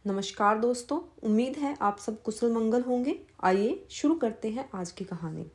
नमस्कार दोस्तों, उम्मीद है आप सब कुशल मंगल होंगे। आइए शुरू करते हैं आज की कहानी।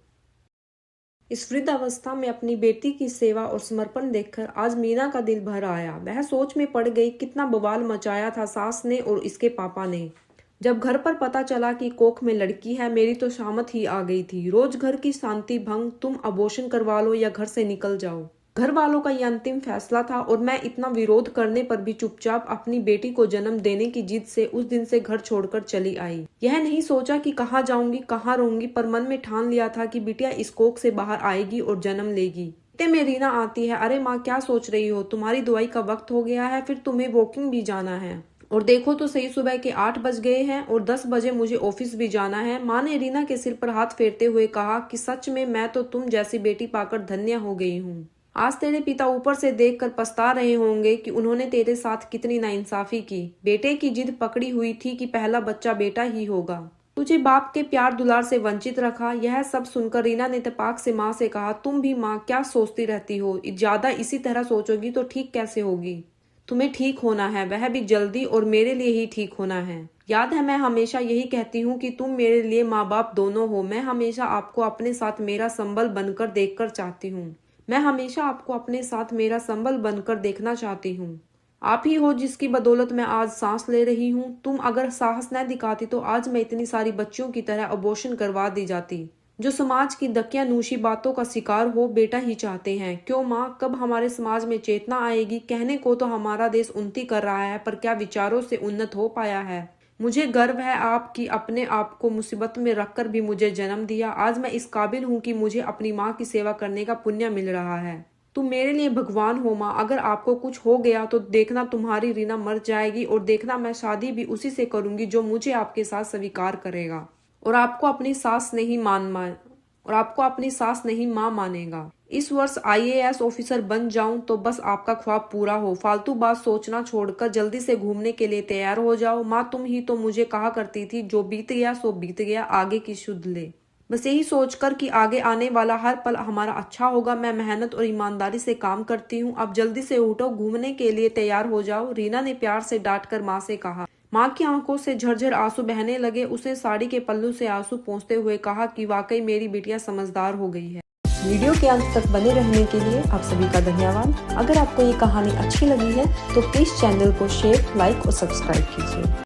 इस वृद्ध अवस्था में अपनी बेटी की सेवा और समर्पण देखकर आज मीना का दिल भर आया। वह सोच में पड़ गई, कितना बवाल मचाया था सास ने और इसके पापा ने। जब घर पर पता चला कि कोख में लड़की है, मेरी तो शामत ही आ गई थी। रोज घर की शांति भंग, तुम अबॉर्शन करवा लो या घर से निकल जाओ। घर वालों का यह अंतिम फैसला था और मैं इतना विरोध करने पर भी चुपचाप अपनी बेटी को जन्म देने की जिद से उस दिन से घर छोड़कर चली आई। यह नहीं सोचा कि कहाँ जाऊंगी, कहाँ रहूंगी, पर मन में ठान लिया था कि बिटिया इस कोख से बाहर आएगी और जन्म लेगी। इतने में रीना आती है। अरे माँ, क्या सोच रही हो? तुम्हारी दवाई का वक्त हो गया है, फिर तुम्हें वॉकिंग भी जाना है। और देखो तो सही, सुबह के 8 बज गए हैं और 10 बजे मुझे ऑफिस भी जाना है। माँ ने रीना के सिर पर हाथ फेरते हुए कहा कि सच में मैं तो तुम जैसी बेटी पाकर धन्य हो गई हूँ। आज तेरे पिता ऊपर से देखकर पछता रहे होंगे कि उन्होंने तेरे साथ कितनी नाइंसाफी की। बेटे की जिद पकड़ी हुई थी कि पहला बच्चा बेटा ही होगा। तुझे बाप के प्यार दुलार से वंचित रखा। यह सब सुनकर रीना ने तपाक से माँ से कहा, तुम भी माँ क्या सोचती रहती हो? ज्यादा इसी तरह सोचोगी तो ठीक कैसे होगी? तुम्हें ठीक होना है, वह भी जल्दी, और मेरे लिए ही ठीक होना है। याद है, मैं हमेशा यही कहती हूँ कि तुम मेरे लिए माँ बाप दोनों हो। मैं हमेशा आपको अपने साथ मेरा संबल बनकर देखकर चाहती हूँ। मैं हमेशा आपको अपने साथ मेरा संबल बनकर देखना चाहती हूँ। आप ही हो जिसकी बदौलत मैं आज सांस ले रही हूँ। तुम अगर साहस न दिखाती तो आज मैं इतनी सारी बच्चियों की तरह अबॉर्शन करवा दी जाती। जो समाज की दकियानूशी बातों का शिकार हो, बेटा ही चाहते हैं। क्यों माँ, कब हमारे समाज में चेतना आएगी? कहने को तो हमारा देश उन्नति कर रहा है, पर क्या विचारों से उन्नत हो पाया है? मुझे गर्व है आपकी अपने आप को मुसीबत में रखकर भी मुझे जन्म दिया। आज मैं इस काबिल हूँ कि मुझे अपनी माँ की सेवा करने का पुण्य मिल रहा है। तुम मेरे लिए भगवान हो माँ। अगर आपको कुछ हो गया तो देखना तुम्हारी रीना मर जाएगी, और देखना मैं शादी भी उसी से करूंगी जो मुझे आपके साथ स्वीकार करेगा और आपको अपनी सास नहीं माँ मानेगा। इस वर्ष IAS ऑफिसर बन जाऊं तो बस आपका ख्वाब पूरा हो। फालतू बात सोचना छोड़कर जल्दी से घूमने के लिए तैयार हो जाओ। माँ, तुम ही तो मुझे कहा करती थी, जो बीत गया सो बीत गया, आगे की शुद्ध ले। बस यही सोचकर कि आगे आने वाला हर पल हमारा अच्छा होगा, मैं मेहनत और ईमानदारी से काम करती हूँ। अब जल्दी से उठो, घूमने के लिए तैयार हो जाओ। रीना ने प्यार से डांटकर माँ से कहा। माँ की आंखों से झरझर आंसू बहने लगे। उसने साड़ी के पल्लू से आंसू पोंछते हुए कहा कि वाकई मेरी बिटिया समझदार हो गई है। वीडियो के अंत तक बने रहने के लिए आप सभी का धन्यवाद। अगर आपको ये कहानी अच्छी लगी है तो प्लीज चैनल को शेयर, लाइक और सब्सक्राइब कीजिए।